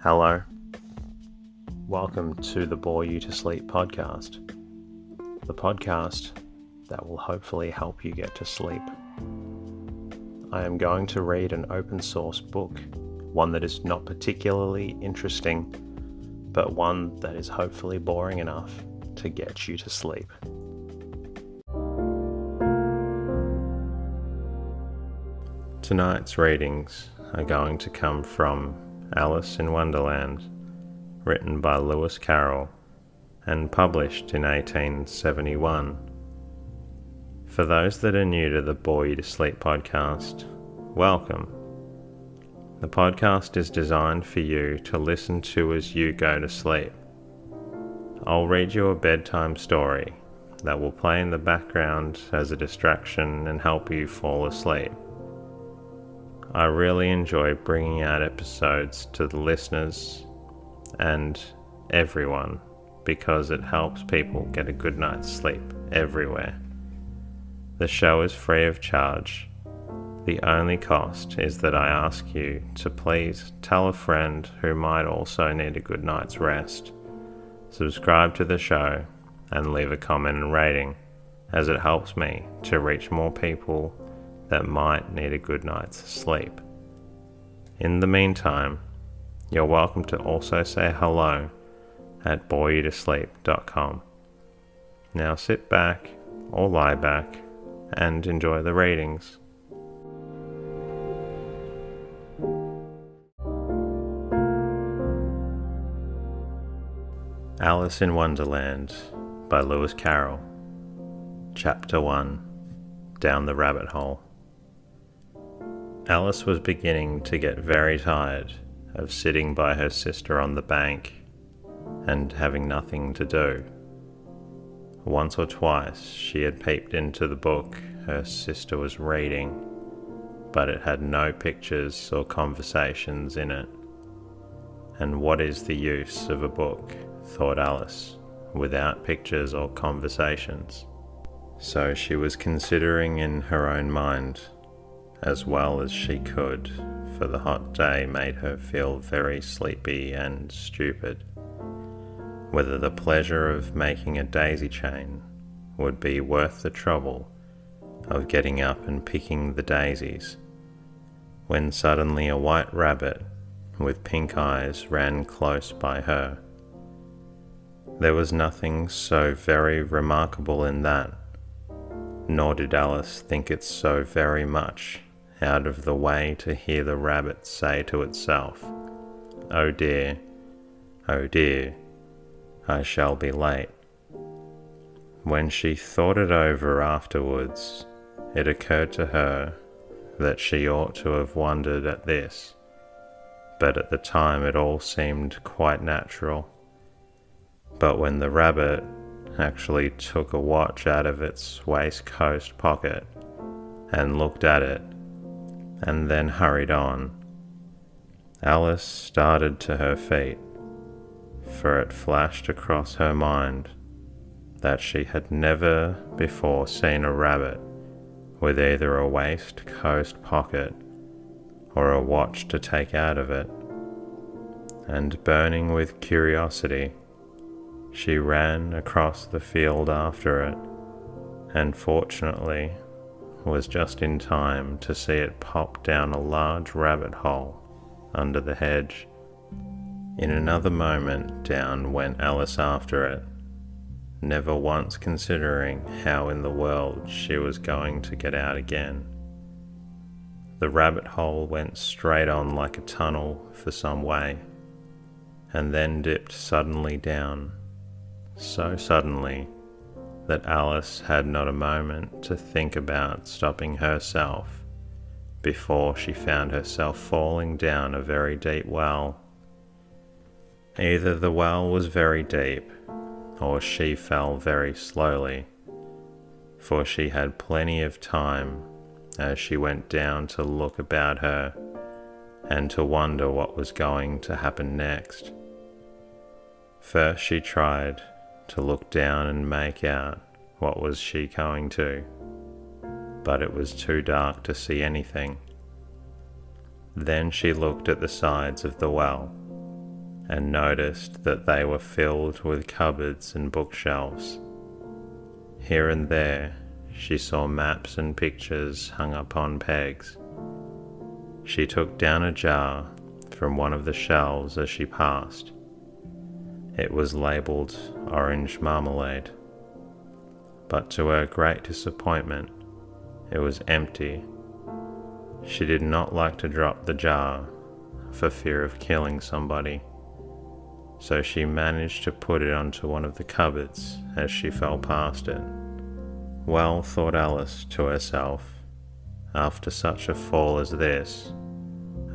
Hello. Welcome to the Bore You to Sleep podcast. The podcast that will hopefully help you get to sleep. I am going to read an open source book, one that is not particularly interesting, but one that is hopefully boring enough to get you to sleep. Tonight's readings are going to come from Alice in Wonderland, written by Lewis Carroll and published in 1871. For those that are new to the Bore You to Sleep podcast, welcome. The podcast is designed for you to listen to as you go to sleep. I'll read you a bedtime story that will play in the background as a distraction and help you fall asleep. I really enjoy bringing out episodes to the listeners and everyone because it helps people get a good night's sleep everywhere. The show is free of charge. The only cost is that I ask you to please tell a friend who might also need a good night's rest, subscribe to the show, and leave a comment and rating, as it helps me to reach more people that might need a good night's sleep. In the meantime, you're welcome to also say hello at boreyoutosleep.com. Now sit back or lie back and enjoy the readings. Alice in Wonderland by Lewis Carroll. Chapter 1. Down the Rabbit Hole. Alice was beginning to get very tired of sitting by her sister on the bank and having nothing to do. Once or twice she had peeped into the book her sister was reading, but it had no pictures or conversations in it. And what is the use of a book, thought Alice, without pictures or conversations? So she was considering in her own mind, as well as she could, for the hot day made her feel very sleepy and stupid, whether the pleasure of making a daisy chain would be worth the trouble of getting up and picking the daisies, when suddenly a white rabbit with pink eyes ran close by her. There was nothing so very remarkable in that, nor did Alice think it so very much out of the way to hear the rabbit say to itself, oh dear, I shall be late." When she thought it over afterwards, it occurred to her that she ought to have wondered at this, but at the time it all seemed quite natural. But when the rabbit actually took a watch out of its waistcoat pocket and looked at it, and then hurried on, Alice started to her feet, for it flashed across her mind that she had never before seen a rabbit with either a waistcoat pocket or a watch to take out of it, and burning with curiosity, she ran across the field after it, and fortunately was just in time to see it pop down a large rabbit hole under the hedge. In another moment down went Alice after it, never once considering how in the world she was going to get out again. The rabbit hole went straight on like a tunnel for some way, and then dipped suddenly down, so suddenly that Alice had not a moment to think about stopping herself before she found herself falling down a very deep well. Either the well was very deep, or she fell very slowly, for she had plenty of time as she went down to look about her and to wonder what was going to happen next. First she tried to look down and make out what was she going to, but it was too dark to see anything. Then she looked at the sides of the well, and noticed that they were filled with cupboards and bookshelves. Here and there she saw maps and pictures hung upon pegs. She took down a jar from one of the shelves as she passed. It was labelled orange marmalade, but to her great disappointment, it was empty. She did not like to drop the jar for fear of killing somebody, so she managed to put it onto one of the cupboards as she fell past it. Well, thought Alice to herself, after such a fall as this,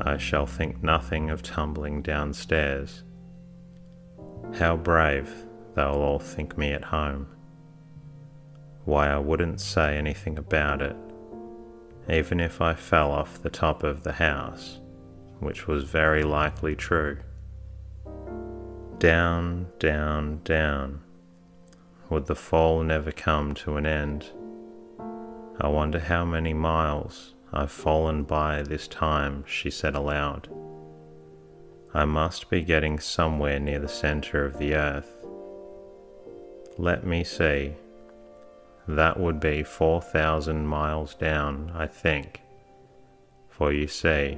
I shall think nothing of tumbling downstairs. How brave they'll all think me at home. Why, I wouldn't say anything about it, even if I fell off the top of the house, which was very likely true. Down, down, down. Would the fall never come to an end? I wonder how many miles I've fallen by this time, she said aloud. I must be getting somewhere near the centre of the earth. Let me see. That would be 4,000 miles down, I think. For you see,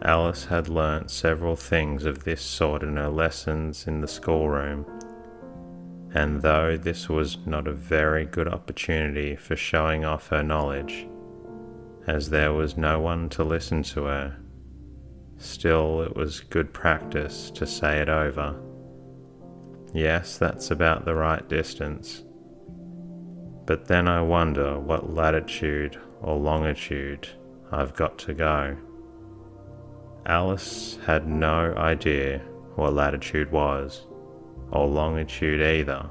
Alice had learnt several things of this sort in her lessons in the schoolroom, and though this was not a very good opportunity for showing off her knowledge, as there was no one to listen to her, still it was good practice to say it over. Yes, that's about the right distance. But then I wonder what latitude or longitude I've got to go. Alice had no idea what latitude was, or longitude either,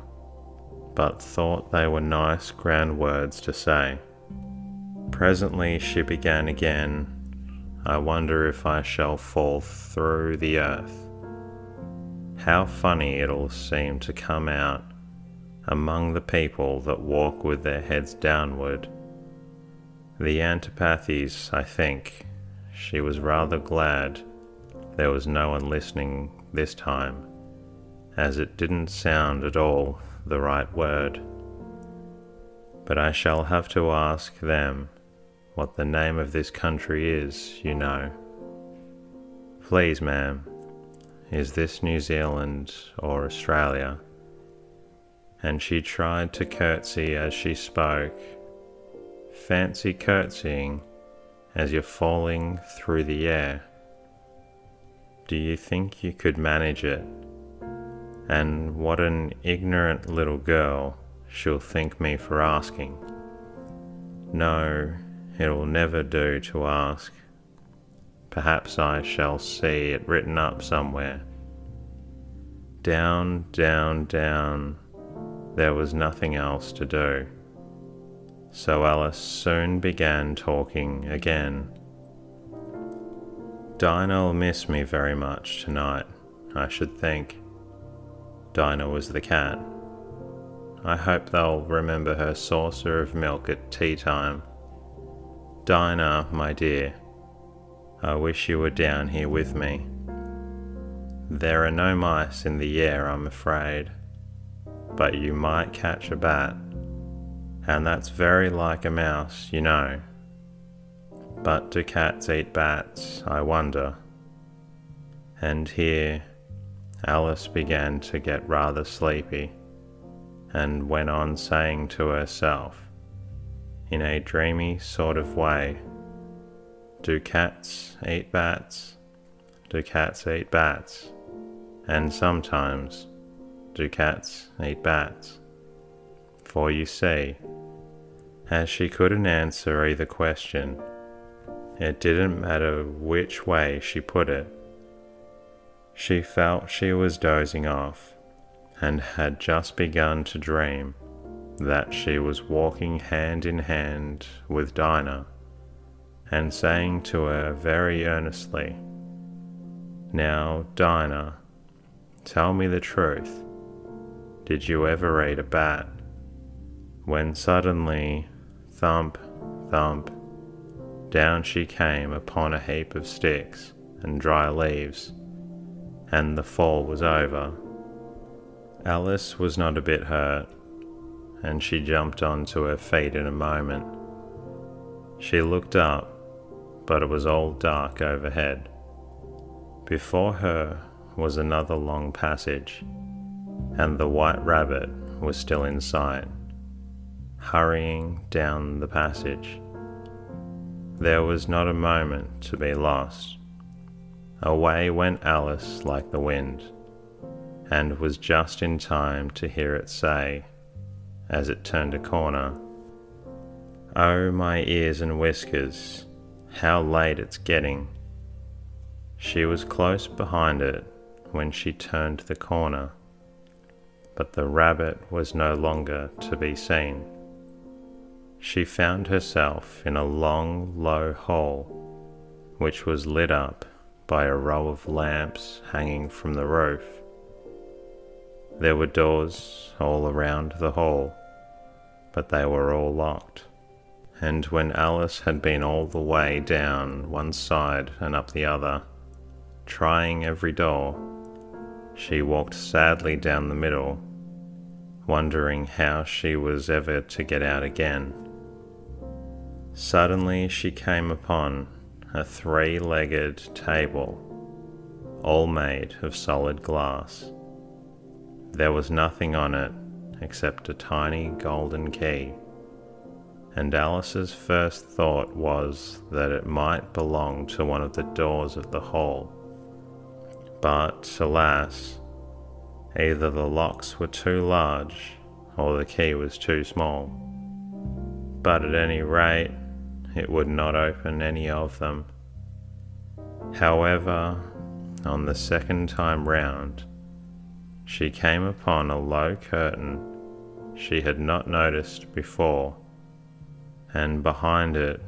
but thought they were nice grand words to say. Presently she began again, I wonder if I shall fall through the earth. How funny it'll seem to come out among the people that walk with their heads downward. The antipathies, I think. She was rather glad there was no one listening this time, as it didn't sound at all the right word. But I shall have to ask them what the name of this country is, you know. Please, ma'am, is this New Zealand or Australia? And she tried to curtsy as she spoke. Fancy curtsying as you're falling through the air. Do you think you could manage it? And what an ignorant little girl she'll think me for asking. No, it'll never do to ask. Perhaps I shall see it written up somewhere. Down, down, down. There was nothing else to do. So Alice soon began talking again. Dinah'll miss me very much tonight, I should think. Dinah was the cat. I hope they'll remember her saucer of milk at tea time. Dinah, my dear, I wish you were down here with me. There are no mice in the air, I'm afraid, but you might catch a bat, and that's very like a mouse, you know. But do cats eat bats, I wonder? And here Alice began to get rather sleepy, and went on saying to herself, in a dreamy sort of way, do cats eat bats? Do cats eat bats? And sometimes, do cats eat bats? For you see, as she couldn't answer either question, it didn't matter which way she put it. She felt she was dozing off, and had just begun to dream that she was walking hand in hand with Dinah, and saying to her very earnestly, Now, Dinah, tell me the truth. Did you ever eat a bat? When suddenly, thump, thump, down she came upon a heap of sticks and dry leaves, and the fall was over. Alice was not a bit hurt, and she jumped onto her feet in a moment. She looked up, but it was all dark overhead. Before her was another long passage, and the white rabbit was still in sight, hurrying down the passage. There was not a moment to be lost. Away went Alice like the wind, and was just in time to hear it say, as it turned a corner, "Oh, my ears and whiskers, how late it's getting." She was close behind it when she turned the corner, but the rabbit was no longer to be seen. She found herself in a long, low hall, which was lit up by a row of lamps hanging from the roof. There were doors all around the hall, but they were all locked. And when Alice had been all the way down one side and up the other, trying every door, she walked sadly down the middle, wondering how she was ever to get out again. Suddenly she came upon a three-legged table, all made of solid glass. There was nothing on it except a tiny golden key, and Alice's first thought was that it might belong to one of the doors of the hall. But, alas, either the locks were too large or the key was too small. But at any rate, it would not open any of them. However, on the second time round, she came upon a low curtain she had not noticed before, and behind it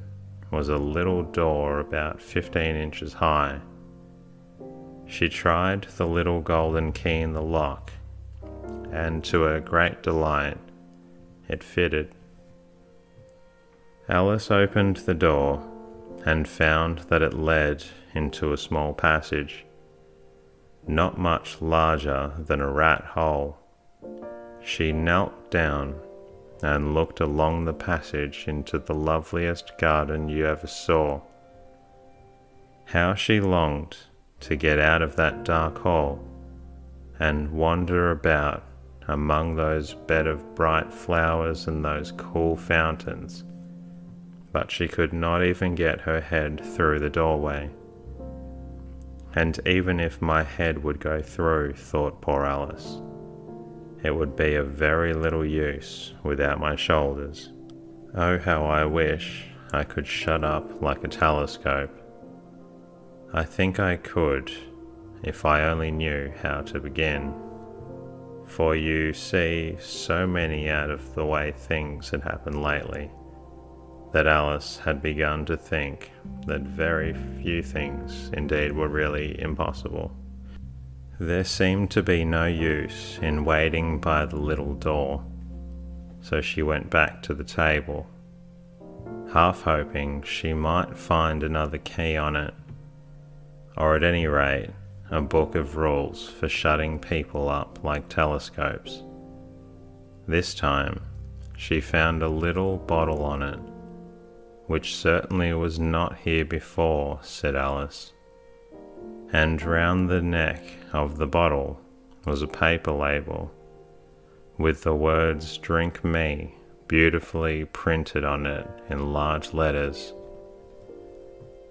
was a little door about 15 inches high. She tried the little golden key in the lock, and to her great delight, it fitted. Alice opened the door and found that it led into a small passage, not much larger than a rat hole. She knelt down and looked along the passage into the loveliest garden you ever saw. How she longed to get out of that dark hall and wander about among those bed of bright flowers and those cool fountains, but she could not even get her head through the doorway. And even if my head would go through, thought poor Alice, it would be of very little use without my shoulders. Oh, how I wish I could shut up like a telescope. I think I could, if I only knew how to begin. For you see, so many out of the way things had happened lately, that Alice had begun to think that very few things indeed were really impossible. There seemed to be no use in waiting by the little door, so she went back to the table, half hoping she might find another key on it, or at any rate a book of rules for shutting people up like telescopes. This time she found a little bottle on it, which certainly was not here before, said Alice, and round the neck of the bottle was a paper label with the words "Drink Me" beautifully printed on it in large letters.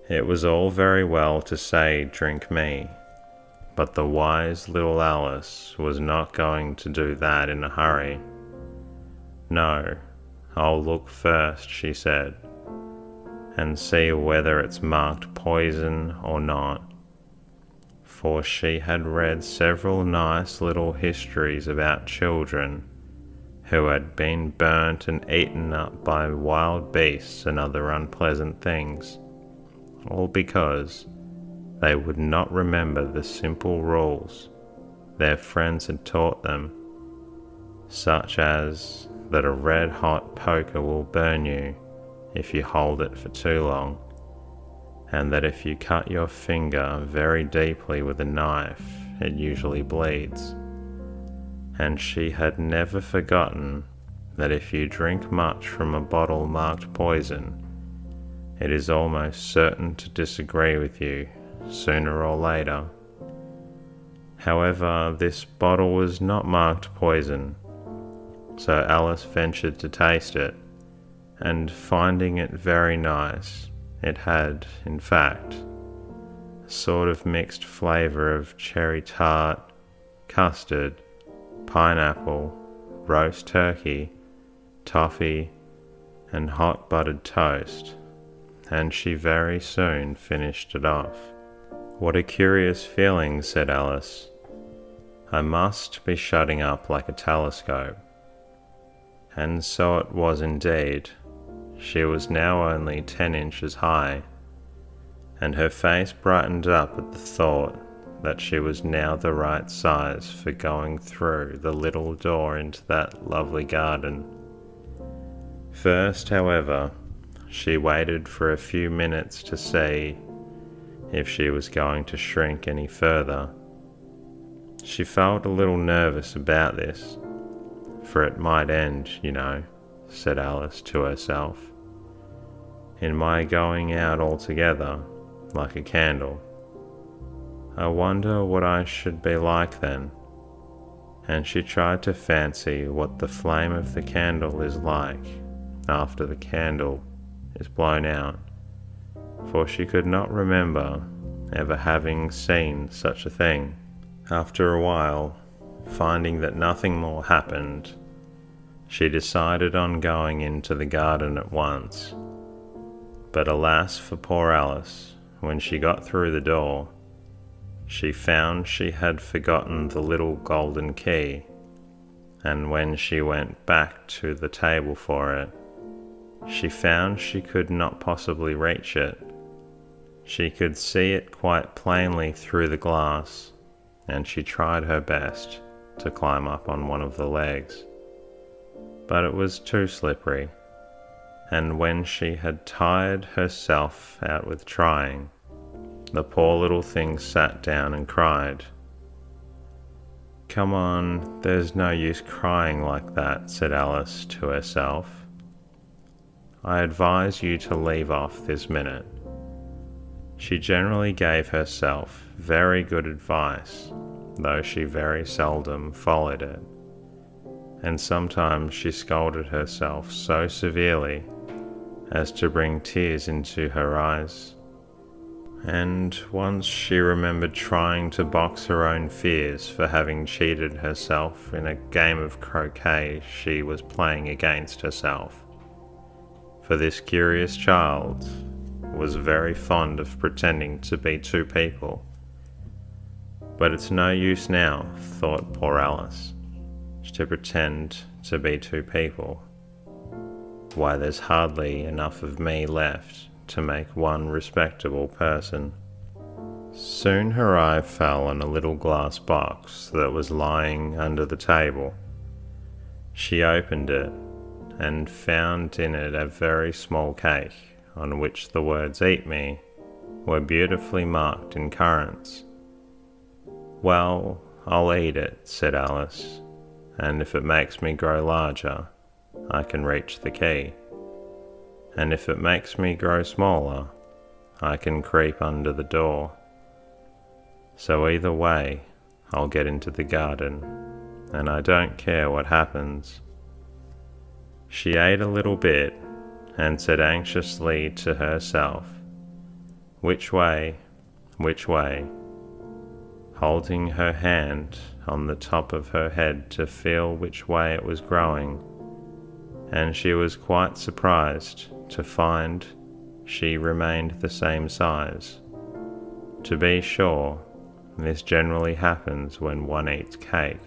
It was all very well to say "Drink me," but the wise little Alice was not going to do that in a hurry. "No, I'll look first," she said, "and see whether it's marked poison or not." For she had read several nice little histories about children who had been burnt and eaten up by wild beasts and other unpleasant things, all because they would not remember the simple rules their friends had taught them, such as that a red-hot poker will burn you if you hold it for too long, and that if you cut your finger very deeply with a knife, it usually bleeds, and she had never forgotten that if you drink much from a bottle marked poison, it is almost certain to disagree with you sooner or later. However, this bottle was not marked poison, so Alice ventured to taste it, and finding it very nice, it had, in fact, a sort of mixed flavour of cherry tart, custard, pineapple, roast turkey, toffee, and hot buttered toast, and she very soon finished it off. "What a curious feeling," said Alice. "I must be shutting up like a telescope." And so it was indeed. She was now only 10 inches high, and her face brightened up at the thought that she was now the right size for going through the little door into that lovely garden. First, however, she waited for a few minutes to see if she was going to shrink any further. She felt a little nervous about this, for it might end, you know, said Alice to herself, in my going out altogether like a candle. I wonder what I should be like then. And she tried to fancy what the flame of the candle is like after the candle is blown out, for she could not remember ever having seen such a thing. After a while, finding that nothing more happened, she decided on going into the garden at once. But alas for poor Alice, when she got through the door, she found she had forgotten the little golden key, and when she went back to the table for it, she found she could not possibly reach it. She could see it quite plainly through the glass, and she tried her best to climb up on one of the legs. But it was too slippery, and when she had tired herself out with trying, the poor little thing sat down and cried. "Come on, there's no use crying like that," said Alice to herself. "I advise you to leave off this minute." She generally gave herself very good advice, though she very seldom followed it, and sometimes she scolded herself so severely as to bring tears into her eyes. And once she remembered trying to box her own fears for having cheated herself in a game of croquet she was playing against herself. For this curious child was very fond of pretending to be two people. But it's no use now, thought poor Alice, to pretend to be two people. Why, there's hardly enough of me left to make one respectable person. Soon her eye fell on a little glass box that was lying under the table. She opened it and found in it a very small cake on which the words "Eat me" were beautifully marked in currants. "Well, I'll eat it," said Alice, "and if it makes me grow larger, I can reach the key. And if it makes me grow smaller, I can creep under the door. So either way, I'll get into the garden, and I don't care what happens." She ate a little bit and said anxiously to herself, "Which way? Which way?" holding her hand on the top of her head to feel which way it was growing, and she was quite surprised to find she remained the same size. To be sure, this generally happens when one eats cake.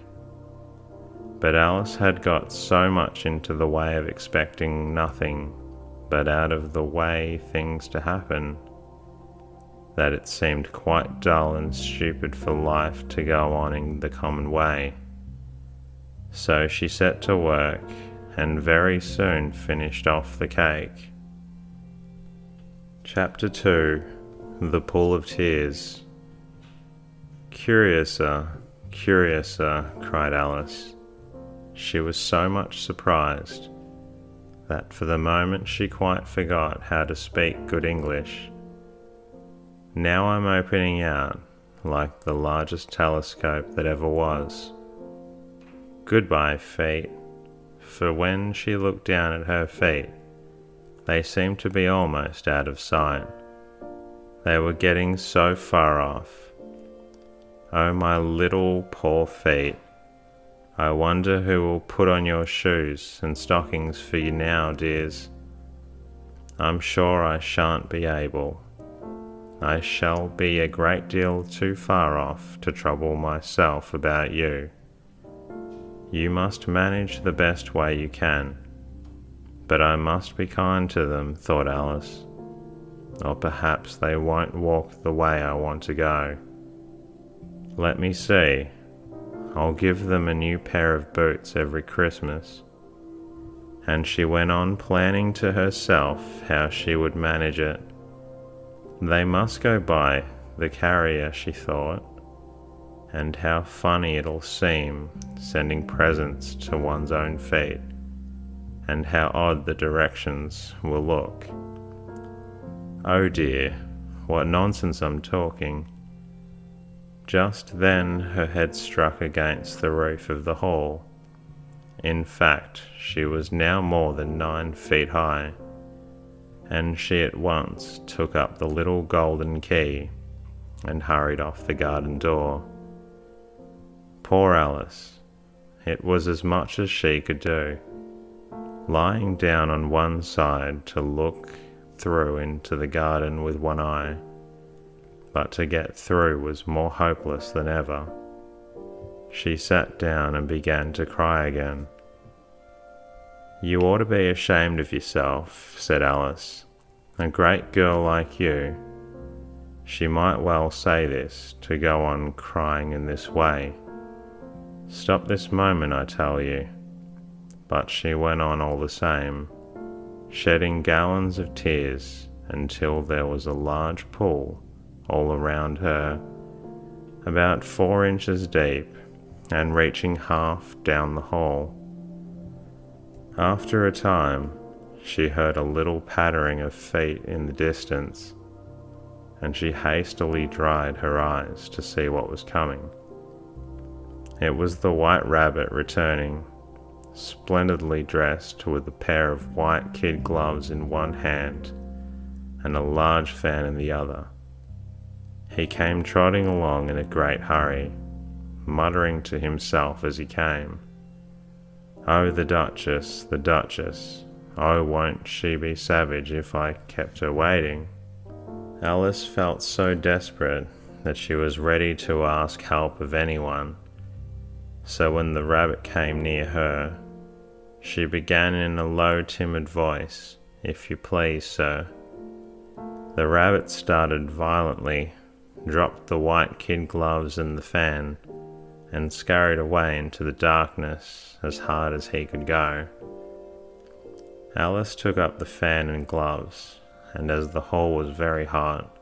But Alice had got so much into the way of expecting nothing but out of the way things to happen, that it seemed quite dull and stupid for life to go on in the common way. So she set to work and very soon finished off the cake. Chapter 2. The Pool of Tears. Curiouser, curiouser, cried Alice. She was so much surprised that for the moment she quite forgot how to speak good English. Now I'm opening out like the largest telescope that ever was. Goodbye, feet. For when she looked down at her feet, they seemed to be almost out of sight. They were getting so far off. Oh, my little poor feet. I wonder who will put on your shoes and stockings for you now, dears. I'm sure I shan't be able. I shall be a great deal too far off to trouble myself about you. You must manage the best way you can. But I must be kind to them, thought Alice. Or perhaps they won't walk the way I want to go. Let me see. I'll give them a new pair of boots every Christmas. And she went on planning to herself how she would manage it. They must go by the carrier, she thought, and how funny it'll seem sending presents to one's own feet, and how odd the directions will look. Oh dear, what nonsense I'm talking. Just then her head struck against the roof of the hall. In fact, she was now more than 9 feet high, and she at once took up the little golden key and hurried off the garden door. Poor Alice! It was as much as she could do, lying down on one side to look through into the garden with one eye, but to get through was more hopeless than ever. She sat down and began to cry again. You ought to be ashamed of yourself, said Alice. A great girl like you. She might well say this, to go on crying in this way. Stop this moment, I tell you. But she went on all the same, shedding gallons of tears until there was a large pool all around her, about 4 inches deep and reaching half down the hall. After a time, she heard a little pattering of feet in the distance, and she hastily dried her eyes to see what was coming. It was the White Rabbit returning, splendidly dressed with a pair of white kid gloves in one hand and a large fan in the other. He came trotting along in a great hurry, muttering to himself as he came, "Oh, the Duchess, oh, won't she be savage if I kept her waiting?" Alice felt so desperate that she was ready to ask help of anyone. So when the rabbit came near her, she began in a low, timid voice, "If you please, sir." The rabbit started violently, dropped the white kid gloves and the fan, and scurried away into the darkness as hard as he could go. Alice took up the fan and gloves, and as the hall was very hot,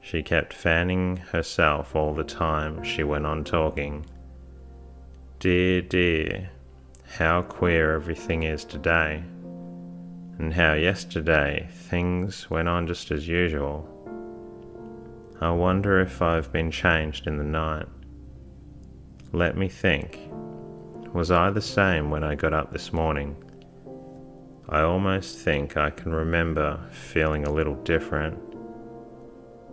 she kept fanning herself all the time she went on talking. Dear, dear, how queer everything is today, and how yesterday things went on just as usual. I wonder if I've been changed in the night. Let me think. Was I the same when I got up this morning? I almost think I can remember feeling a little different.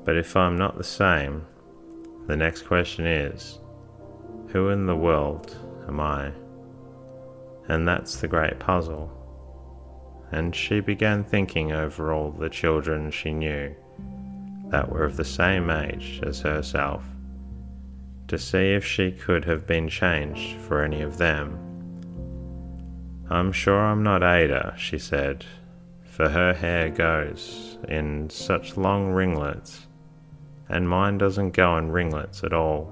But if I'm not the same, the next question is, who in the world am I? And that's the great puzzle. And she began thinking over all the children she knew that were of the same age as herself, to see if she could have been changed for any of them. I'm sure I'm not Ada, she said, for her hair goes in such long ringlets, and mine doesn't go in ringlets at all.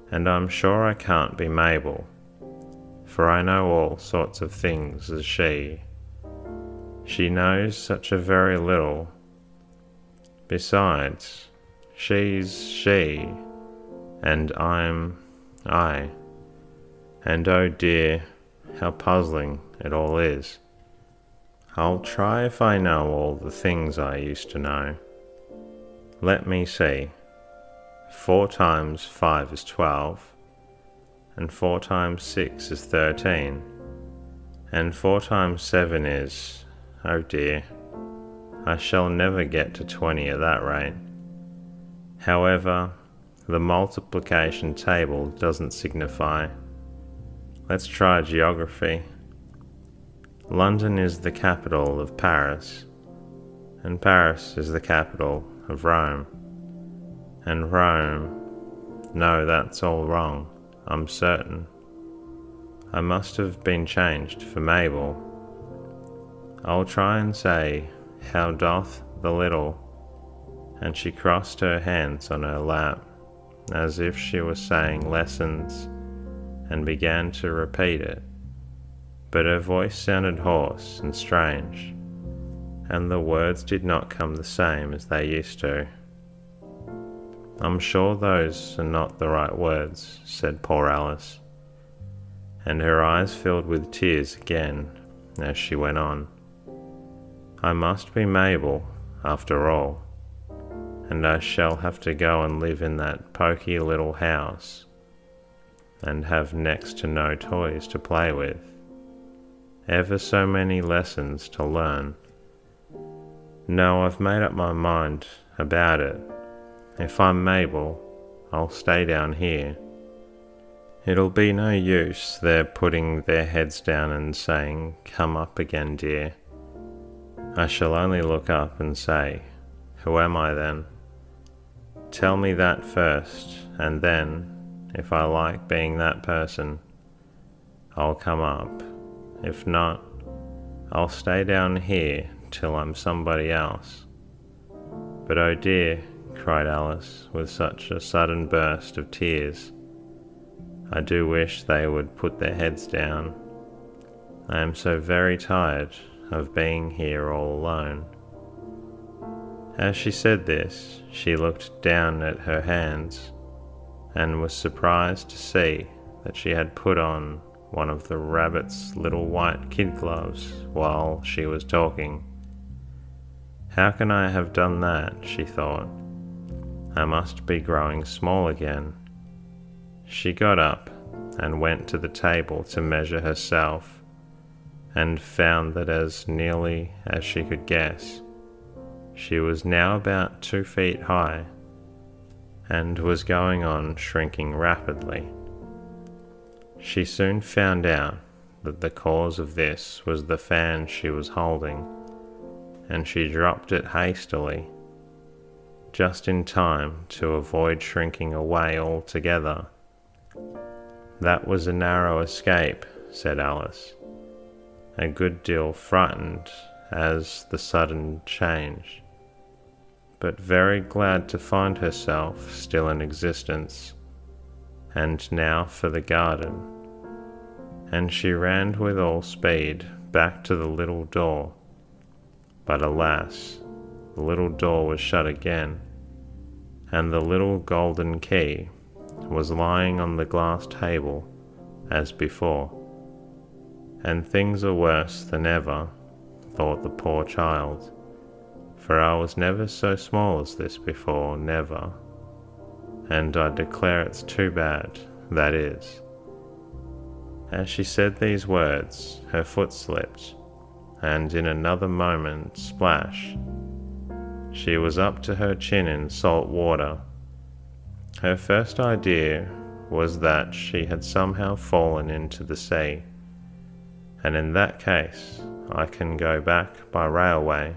And I'm sure I can't be Mabel, for I know all sorts of things as she. She knows such a very little. Besides, she's she, and I. And oh dear, how puzzling it all is. I'll try if I know all the things I used to know. Let me see. 4 times 5 is 12, and 4 times 6 is 13, and 4 times 7 is, oh dear, I shall never get to 20 at that rate. However, the multiplication table doesn't signify. Let's try geography. London is the capital of Paris, and Paris is the capital of Rome. And Rome, no, that's all wrong, I'm certain. I must have been changed for Mabel. I'll try and say, how doth the little, and she crossed her hands on her lap, as if she was saying lessons, and began to repeat it. But her voice sounded hoarse and strange, and the words did not come the same as they used to. I'm sure those are not the right words, said poor Alice, and her eyes filled with tears again as she went on. I must be Mabel, after all, and I shall have to go and live in that poky little house, and have next to no toys to play with, ever so many lessons to learn. No, I've made up my mind about it. If I'm Mabel, I'll stay down here. It'll be no use their putting their heads down and saying, come up again, dear. I shall only look up and say, who am I then? Tell me that first, and then, if I like being that person, I'll come up. If not, I'll stay down here till I'm somebody else. But oh dear, cried Alice, with such a sudden burst of tears, I do wish they would put their heads down. I am so very tired of being here all alone. As she said this, she looked down at her hands, and was surprised to see that she had put on one of the rabbit's little white kid gloves while she was talking. How can I have done that, she thought. I must be growing small again. She got up and went to the table to measure herself, and found that as nearly as she could guess, she was now about 2 feet high, and was going on shrinking rapidly. She soon found out that the cause of this was the fan she was holding, and she dropped it hastily, just in time to avoid shrinking away altogether. That was a narrow escape, said Alice, a good deal frightened as the sudden change, but very glad to find herself still in existence. And now for the garden. And she ran with all speed back to the little door. But alas, the little door was shut again, and the little golden key was lying on the glass table as before. And things are worse than ever, thought the poor child, for I was never so small as this before, never. And I declare it's too bad, that is. As she said these words, her foot slipped, and in another moment, splash, she was up to her chin in salt water. Her first idea was that she had somehow fallen into the sea, and in that case I can go back by railway.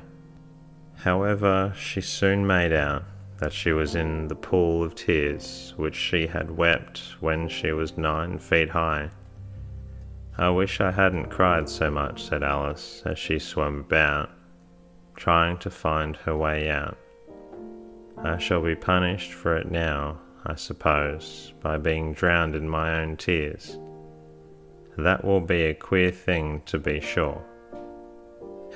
However, she soon made out that she was in the pool of tears which she had wept when she was 9 feet high. I wish I hadn't cried so much, said Alice, as she swam about, trying to find her way out. I shall be punished for it now, I suppose, by being drowned in my own tears. That will be a queer thing, to be sure.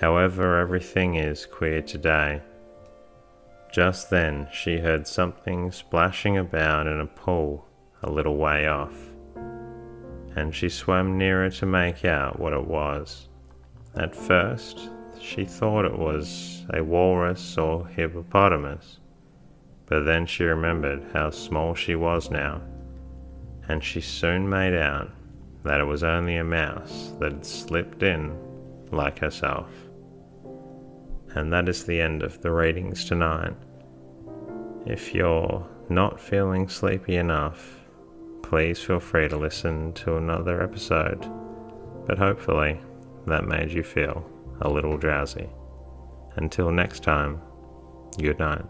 However, everything is queer today. Just then she heard something splashing about in a pool a little way off, and she swam nearer to make out what it was. At first, she thought it was a walrus or hippopotamus, but then she remembered how small she was now, and she soon made out that it was only a mouse that had slipped in like herself. And that is the end of the readings tonight. If you're not feeling sleepy enough, please feel free to listen to another episode, but hopefully that made you feel a little drowsy. Until next time, good night.